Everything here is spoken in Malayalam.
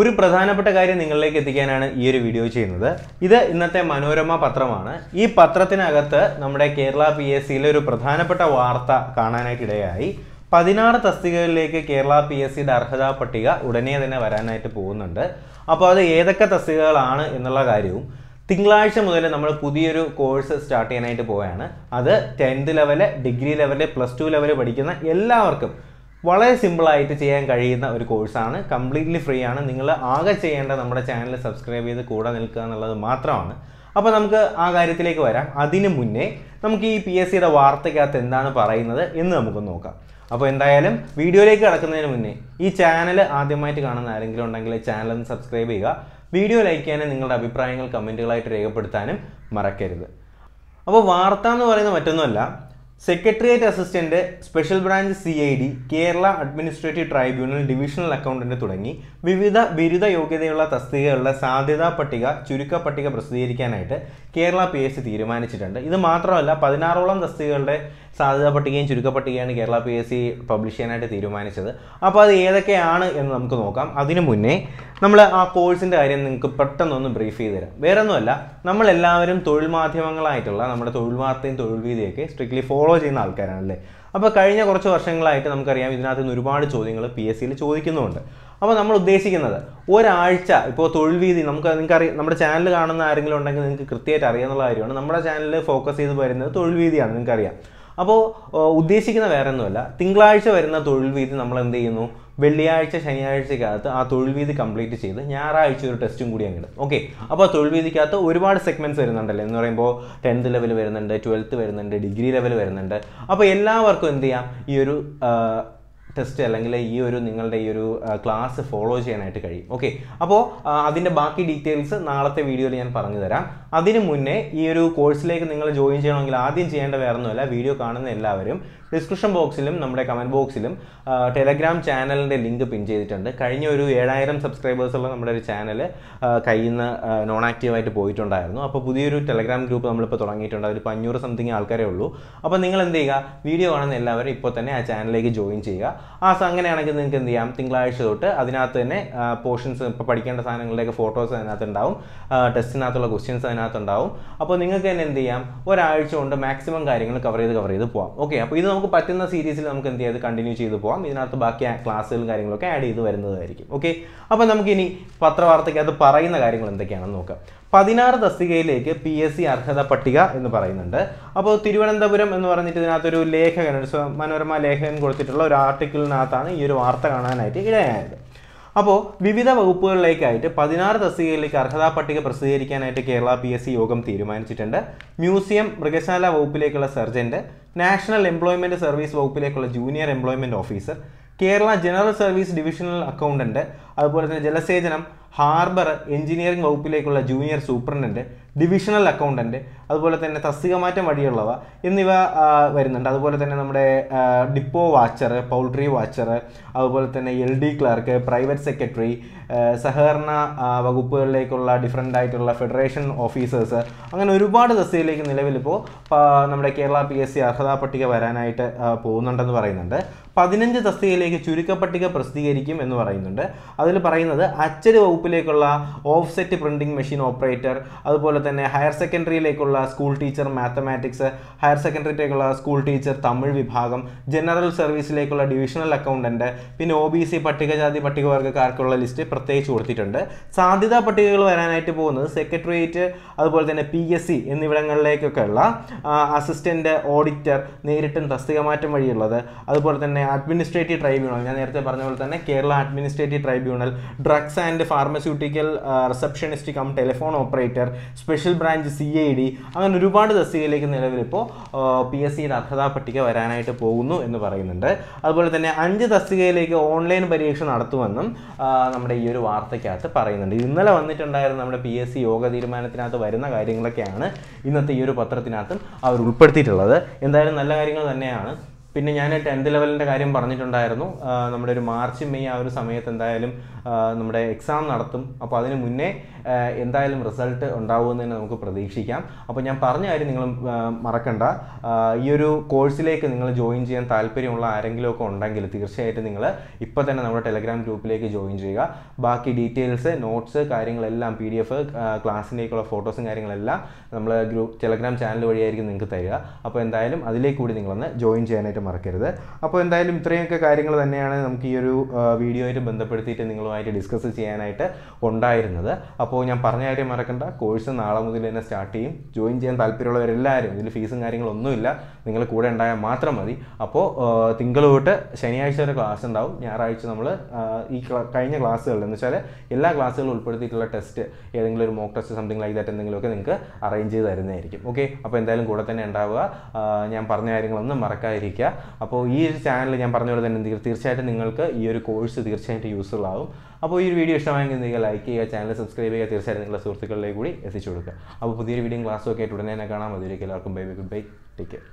ഒരു പ്രധാനപ്പെട്ട കാര്യം നിങ്ങളിലേക്ക് എത്തിക്കാനാണ് ഈ ഒരു വീഡിയോ ചെയ്യുന്നത്. ഇത് ഇന്നത്തെ മനോരമ പത്രമാണ്. ഈ പത്രത്തിനകത്ത് നമ്മുടെ കേരള PSCയിലെ ഒരു പ്രധാനപ്പെട്ട വാർത്ത കാണാനായിട്ട് ഇടയായി. 16 തസ്തികകളിലേക്ക് കേരള PSCയുടെ അർഹതാ പട്ടിക ഉടനെ തന്നെ വരാനായിട്ട് പോകുന്നുണ്ട്. അപ്പോൾ അത് ഏതൊക്കെ തസ്തികകളാണ് എന്നുള്ള കാര്യവും തിങ്കളാഴ്ച മുതൽ നമ്മൾ പുതിയൊരു കോഴ്സ് സ്റ്റാർട്ട് ചെയ്യാനായിട്ട് പോവുകയാണ്. അത് 10th level, degree level, +2 level പഠിക്കുന്ന എല്ലാവർക്കും വളരെ സിമ്പിളായിട്ട് ചെയ്യാൻ കഴിയുന്ന ഒരു കോഴ്സാണ്. കംപ്ലീറ്റ്ലി ഫ്രീ ആണ്. നിങ്ങൾ ആകെ ചെയ്യേണ്ട നമ്മുടെ ചാനൽ സബ്സ്ക്രൈബ് ചെയ്ത് കൂടെ നിൽക്കുക എന്നുള്ളത് മാത്രമാണ്. അപ്പോൾ നമുക്ക് ആ കാര്യത്തിലേക്ക് വരാം. അതിനു മുന്നേ നമുക്ക് ഈ PSCയുടെ വാർത്തയ്ക്കകത്ത് എന്താണ് പറയുന്നത് എന്ന് നമുക്ക് നോക്കാം. അപ്പോൾ എന്തായാലും വീഡിയോയിലേക്ക് കടക്കുന്നതിന് മുന്നേ ഈ ചാനൽ ആദ്യമായിട്ട് കാണുന്ന ആരെങ്കിലും ഉണ്ടെങ്കിൽ ചാനൽ ഒന്ന് സബ്സ്ക്രൈബ് ചെയ്യുക. വീഡിയോ ലൈക്ക് ചെയ്യാനും നിങ്ങളുടെ അഭിപ്രായങ്ങൾ കമൻറ്റുകളായിട്ട് രേഖപ്പെടുത്താനും മറക്കരുത്. അപ്പോൾ വാർത്ത എന്ന് പറയുന്നത് മറ്റൊന്നുമല്ല, secretariat assistant, special branch CID, Kerala administrative tribunal, divisional accountant തുടങ്ങി വിവിധ ബിരുദ യോഗ്യതയുള്ള തസ്തികകളുടെ സാധ്യതാ പട്ടിക, ചുരുക്ക പട്ടിക പ്രസിദ്ധീകരിക്കാനായിട്ട് കേരള PSC തീരുമാനിച്ചിട്ടുണ്ട്. ഇത് മാത്രമല്ല 16ഓളം തസ്തികകളുടെ സാധ്യതാ പട്ടികയും ചുരുക്ക പട്ടികയാണ് കേരള PSC പബ്ലിഷ് ചെയ്യാനായിട്ട് തീരുമാനിച്ചത്. അപ്പോൾ അത് ഏതൊക്കെയാണ് എന്ന് നമുക്ക് നോക്കാം. അതിനു മുന്നേ നമ്മൾ ആ കോഴ്സിൻ്റെ കാര്യം നിങ്ങൾക്ക് പെട്ടെന്നൊന്ന് ബ്രീഫ് ചെയ്ത് തരാം. വേറെ ഒന്നുമല്ല, നമ്മളെല്ലാവരും തൊഴിൽ മാധ്യമങ്ങളായിട്ടുള്ള നമ്മുടെ തൊഴിൽ വാർത്തയും തൊഴിൽ വീതിയൊക്കെ സ്ട്രിക്ട്ലി ഫോളോ ചെയ്യുന്ന ആൾക്കാരാണല്ലേ. അപ്പോൾ കഴിഞ്ഞ കുറച്ച് വർഷങ്ങളായിട്ട് നമുക്കറിയാം ഇതിനകത്ത് നിന്ന് ഒരുപാട് ചോദ്യങ്ങൾ PSCയിൽ ചോദിക്കുന്നുമുണ്ട്. അപ്പോൾ നമ്മൾ ഉദ്ദേശിക്കുന്നത് ഒരാഴ്ച ഇപ്പോൾ തൊഴിൽ വീതി നിങ്ങൾക്കറിയാം, നമ്മുടെ ചാനൽ കാണുന്ന ആരെങ്കിലും ഉണ്ടെങ്കിൽ നിങ്ങൾക്ക് കൃത്യമായിട്ട് അറിയാമെന്നുള്ള കാര്യമാണ്. നമ്മുടെ ചാനലിൽ ഫോക്കസ് ചെയ്ത് വരുന്നത് തൊഴിൽ വീതിയാണ്, നിങ്ങൾക്കറിയാം. അപ്പോൾ ഉദ്ദേശിക്കുന്ന വേറെ ഒന്നുമല്ല, തിങ്കളാഴ്ച വരുന്ന തൊഴിൽ വീതി നമ്മൾ എന്ത് ചെയ്യുന്നു, വെള്ളിയാഴ്ച ശനിയാഴ്ചക്കകത്ത് ആ തൊഴിൽ വീതി കംപ്ലീറ്റ് ചെയ്ത് ഞായറാഴ്ച ഒരു ടെസ്റ്റും കൂടി അങ്ങിടും. ഓക്കെ, അപ്പോൾ തൊഴിൽ വീതിക്കകത്ത് ഒരുപാട് സെഗ്മെൻറ്റ്സ് വരുന്നുണ്ടല്ലോ. എന്ന് പറയുമ്പോൾ 10th ലെവൽ വരുന്നുണ്ട്, 12th വരുന്നുണ്ട്, ഡിഗ്രി ലെവൽ വരുന്നുണ്ട്. അപ്പോൾ എല്ലാവർക്കും എന്ത് ചെയ്യാം, ഈ ഒരു ടെസ്റ്റ് അല്ലെങ്കിൽ ഈ ഒരു നിങ്ങളുടെ ഈ ഒരു ക്ലാസ് ഫോളോ ചെയ്യാനായിട്ട് കഴിയും. ഓക്കെ, അപ്പോൾ അതിൻ്റെ ബാക്കി ഡീറ്റെയിൽസ് നാളത്തെ വീഡിയോയിൽ ഞാൻ പറഞ്ഞു തരാം. അതിനു മുന്നേ ഈ ഒരു കോഴ്സിലേക്ക് നിങ്ങൾ ജോയിൻ ചെയ്യണമെങ്കിൽ ആദ്യം ചെയ്യേണ്ട വേറെ ഒന്നുമല്ല, വീഡിയോ കാണുന്ന എല്ലാവരും ഡിസ്ക്രിപ്ഷൻ ബോക്സിലും നമ്മുടെ കമൻറ്റ് ബോക്സിലും ടെലഗ്രാം ചാനലിൻ്റെ ലിങ്ക് പിൻ ചെയ്തിട്ടുണ്ട്. കഴിഞ്ഞ ഒരു 7000 സബ്സ്ക്രൈബേഴ്സുള്ള നമ്മുടെ ഒരു ചാനൽ കയ്യിൽ നിന്ന് നോൺ ആക്റ്റീവായിട്ട് പോയിട്ടുണ്ടായിരുന്നു. അപ്പോൾ പുതിയൊരു ടെലഗ്രാം ഗ്രൂപ്പ് നമ്മളിപ്പോൾ തുടങ്ങിയിട്ടുണ്ട്. അതിൽ 500 സംതിങ് ആൾക്കാരേ ഉള്ളൂ. അപ്പോൾ നിങ്ങൾ എന്ത് ചെയ്യുക, വീഡിയോ കാണുന്ന എല്ലാവരും ഇപ്പോൾ തന്നെ ആ ചാനലിലേക്ക് ജോയിൻ ചെയ്യുക. അങ്ങനെയാണെങ്കിൽ നിങ്ങൾക്ക് എന്ത് ചെയ്യാം, തിങ്കളാഴ്ച തൊട്ട് അതിനകത്ത് തന്നെ പോർഷൻസ്, ഇപ്പോൾ പഠിക്കേണ്ട സാധനങ്ങളുടെയൊക്കെ ഫോട്ടോസ് അതിനകത്ത് ഉണ്ടാവും, ടെസ്റ്റിനകത്തുള്ള ക്വസ്റ്റ്യൻസ് അതിനകത്ത് ഉണ്ടാവും. അപ്പോൾ നിങ്ങൾക്ക് തന്നെ എന്ത് ചെയ്യാം, ഒരാഴ്ച കൊണ്ട് മാക്സിമം കാര്യങ്ങൾ കവർ ചെയ്ത് പോകാം. ഓക്കെ, അപ്പോൾ ഇത് നമുക്ക് പറ്റുന്ന സീരീസിൽ നമുക്ക് എന്ത് ചെയ്ത് കണ്ടിന്യൂ ചെയ്ത് പോകാം. ഇതിനകത്ത് ബാക്കി ക്ലാസ്സുകളും കാര്യങ്ങളൊക്കെ ആഡ് ചെയ്ത് വരുന്നതായിരിക്കും. ഓക്കെ, അപ്പോൾ നമുക്കിനി പത്രവാർത്തയ്ക്കകത്ത് പറയുന്ന കാര്യങ്ങൾ എന്തൊക്കെയാണെന്ന് നോക്കാം. 16 തസ്തികയിലേക്ക് PSC അർഹത പട്ടിക എന്ന് പറയുന്നുണ്ട്. അപ്പോൾ തിരുവനന്തപുരം എന്ന് പറഞ്ഞിട്ട് ഇതിനകത്തൊരു ലേഖകൻ, മനോരമ ലേഖകൻ കൊടുത്തിട്ടുള്ള ഒരു ആർട്ടിക്കിളിനകത്താണ് ഈ ഒരു വാർത്ത കാണാനായിട്ട് ഇടയായത്. അപ്പോൾ വിവിധ വകുപ്പുകളിലേക്കായിട്ട് 16 തസ്തികകളിലേക്ക് അർഹതാ പട്ടിക പ്രസിദ്ധീകരിക്കാനായിട്ട് കേരള PSC യോഗം തീരുമാനിച്ചിട്ടുണ്ട്. മ്യൂസിയം, മൃഗശാല വകുപ്പിലേക്കുള്ള സർജന്റ്, നാഷണൽ എംപ്ലോയ്മെൻറ്റ് സർവീസ് വകുപ്പിലേക്കുള്ള junior employment officer, Kerala general service divisional accountant, അതുപോലെ തന്നെ ജലസേചനം, ഹാർബർ, എഞ്ചിനീയറിംഗ് വകുപ്പിലേക്കുള്ള ജൂനിയർ സൂപ്രണ്ടന്റ്, ഡിവിഷണൽ അക്കൗണ്ടന്റ്, അതുപോലെ തന്നെ തസ്തിക മാറ്റം വഴിയുള്ളവ എന്നിവ വരുന്നുണ്ട്. അതുപോലെ തന്നെ നമ്മുടെ ഡിപ്പോ വാച്ചർ, പൗൾട്രി വാച്ചർ, അതുപോലെ തന്നെ LD ക്ലർക്ക്, പ്രൈവറ്റ് സെക്രട്ടറി, സഹകരണ വകുപ്പുകളിലേക്കുള്ള ഡിഫറൻ്റ് ആയിട്ടുള്ള ഫെഡറേഷൻ ഓഫീസേഴ്സ്, അങ്ങനെ ഒരുപാട് തസ്തികയിലേക്ക് നിലവിലിപ്പോൾ നമ്മുടെ കേരള PSC അർഹതാ പട്ടിക വരാനായിട്ട് പോകുന്നുണ്ടെന്ന് പറയുന്നുണ്ട്. 15 തസ്തികയിലേക്ക് ചുരുക്കപ്പട്ടിക പ്രസിദ്ധീകരിക്കും എന്ന് പറയുന്നുണ്ട്. അതിൽ പറയുന്നത് അച്ചടി വകുപ്പിലേക്കുള്ള ഓഫ്സെറ്റ് പ്രിന്റിംഗ് മെഷീൻ ഓപ്പറേറ്റർ, അതുപോലെ തന്നെ ഹയർ സെക്കൻഡറിയിലേക്കുള്ള സ്കൂൾ ടീച്ചർ മാത്തമാറ്റിക്സ്, ഹയർ സെക്കൻഡറിയിലേക്കുള്ള സ്കൂൾ ടീച്ചർ തമിഴ് വിഭാഗം, ജനറൽ സർവീസിലേക്കുള്ള ഡിവിഷണൽ അക്കൗണ്ടന്റ്, പിന്നെ OBC പട്ടികജാതി പട്ടികവർഗ്ഗക്കാർക്കുള്ള ലിസ്റ്റ് പ്രത്യേകിച്ച് കൊടുത്തിട്ടുണ്ട്. സാധ്യതാ പട്ടികകൾ വരാനായിട്ട് പോകുന്നത് സെക്രട്ടേറിയറ്റ്, അതുപോലെ തന്നെ PSC എന്നിവിടങ്ങളിലേക്കൊക്കെ ഉള്ള അസിസ്റ്റന്റ്, ഓഡിറ്റർ, നേരിട്ടും തസ്തിക മാറ്റം വഴിയുള്ളത്, അതുപോലെ തന്നെ അഡ്മിനിസ്ട്രേറ്റീവ് ട്രൈബ്യൂണൽ, ഞാൻ നേരത്തെ പറഞ്ഞ പോലെ തന്നെ Kerala administrative tribunal, drugs and pharmaceutical receptionist cum telephone operator, special branch CID, അങ്ങനെ ഒരുപാട് തസ്തികയിലേക്ക് നിലവിലിപ്പോൾ PSCയുടെ അർഹതാ പട്ടിക വരാനായിട്ട് പോകുന്നു എന്ന് പറയുന്നുണ്ട്. അതുപോലെ തന്നെ 5 തസ്തികയിലേക്ക് ഓൺലൈൻ പരീക്ഷ നടത്തുമെന്നും നമ്മുടെ ഈ ഒരു വാർത്തയ്ക്കകത്ത് പറയുന്നുണ്ട്. ഇന്നലെ വന്നിട്ടുണ്ടായിരുന്ന നമ്മുടെ PSC യോഗ തീരുമാനത്തിനകത്ത് വരുന്ന കാര്യങ്ങളൊക്കെയാണ് ഇന്നത്തെ ഈ ഒരു പത്രത്തിനകത്തും അവർ ഉൾപ്പെടുത്തിയിട്ടുള്ളത്. എന്തായാലും നല്ല കാര്യങ്ങൾ തന്നെയാണ്. പിന്നെ ഞാൻ 10th ലെവലിൻ്റെ കാര്യം പറഞ്ഞിട്ടുണ്ടായിരുന്നു. നമ്മുടെ ഒരു മാർച്ച് മെയ് ആ ഒരു സമയത്ത് എന്തായാലും നമ്മുടെ എക്സാം നടത്തും. അപ്പോൾ അതിന് മുന്നേ എന്തായാലും റിസൾട്ട് ഉണ്ടാവുമെന്ന് തന്നെ നമുക്ക് പ്രതീക്ഷിക്കാം. അപ്പോൾ ഞാൻ പറഞ്ഞ കാര്യം നിങ്ങൾ മറക്കണ്ട. ഈ ഒരു കോഴ്സിലേക്ക് നിങ്ങൾ ജോയിൻ ചെയ്യാൻ താല്പര്യമുള്ള ആരെങ്കിലുമൊക്കെ ഉണ്ടെങ്കിൽ തീർച്ചയായിട്ടും നിങ്ങൾ ഇപ്പോൾ തന്നെ നമ്മുടെ ടെലഗ്രാം ഗ്രൂപ്പിലേക്ക് ജോയിൻ ചെയ്യുക. ബാക്കി ഡീറ്റെയിൽസ്, നോട്ട്സ്, കാര്യങ്ങളെല്ലാം PDF, ക്ലാസ്സിലേക്കുള്ള ഫോട്ടോസും കാര്യങ്ങളെല്ലാം നമ്മൾ ടെലഗ്രാം ചാനൽ വഴിയായിരിക്കും നിങ്ങൾക്ക് തരിക. അപ്പോൾ എന്തായാലും അതിലേക്ക് കൂടി നിങ്ങളൊന്ന് ജോയിൻ ചെയ്യാനായിട്ട് മറക്കരുത്. അപ്പോൾ എന്തായാലും ഇത്രയൊക്കെ കാര്യങ്ങൾ തന്നെയാണ് നമുക്ക് ഈ ഒരു വീഡിയോയായിട്ട് ബന്ധപ്പെടുത്തിയിട്ട് നിങ്ങളുമായിട്ട് ഡിസ്കസ് ചെയ്യാനായിട്ട് ഉണ്ടായിരുന്നത്. അപ്പോൾ ഞാൻ പറഞ്ഞ കാര്യം മറക്കണ്ട, കോഴ്സ് നാളെ മുതൽ തന്നെ സ്റ്റാർട്ട് ചെയ്യും. ജോയിൻ ചെയ്യാൻ താല്പര്യമുള്ളവരെല്ലാവരും, ഇതിൽ ഫീസും കാര്യങ്ങളൊന്നുമില്ല, നിങ്ങൾ കൂടെ ഉണ്ടായാൽ മാത്രം മതി. അപ്പോൾ തിങ്കൾ തൊട്ട് ശനിയാഴ്ച വരെ ക്ലാസ് ഉണ്ടാവും. ഞായറാഴ്ച നമ്മൾ ഈ കഴിഞ്ഞ ക്ലാസ്സുകളിൽ എന്ന് വെച്ചാൽ എല്ലാ ക്ലാസ്സുകളും ഉൾപ്പെടുത്തിയിട്ടുള്ള ടെസ്റ്റ്, ഏതെങ്കിലും ഒരു mock test something like that എന്തെങ്കിലുമൊക്കെ നിങ്ങൾക്ക് അറേഞ്ച് ചെയ്ത് തരുന്നതായിരിക്കും. ഓക്കെ, അപ്പോൾ എന്തായാലും കൂടെ തന്നെ ഉണ്ടാവുക. ഞാൻ പറഞ്ഞ കാര്യങ്ങളൊന്നും മറക്കാതിരിക്കുക. അപ്പോൾ ഈ ഒരു ചാനൽ ഞാൻ പറഞ്ഞ പോലെ തന്നെ തീർച്ചയായിട്ടും നിങ്ങൾക്ക് ഈ ഒരു കോഴ്സ് തീർച്ചയായിട്ടും യൂസ്ഫുൾ ആവും. അപ്പോൾ ഈ ഒരു വീഡിയോ ഇഷ്ടമായെങ്കിൽ നിങ്ങൾ ലൈക്ക് ചെയ്യുക, ചാനൽ സബ്സ്ക്രൈബ് ചെയ്യുക, തീർച്ചയായിട്ടും നിങ്ങളുടെ സുഹൃത്തുക്കളിലേക്ക് കൂടി എത്തിച്ചു കൊടുക്കുക. അപ്പോൾ പുതിയൊരു വീഡിയോയും ക്ലാസ്സും ഒക്കെ ആയിട്ട് ഉടനെ തന്നെ കാണാം. അതുവരേക്കും എല്ലാവർക്കും bye bye, good bye, take care.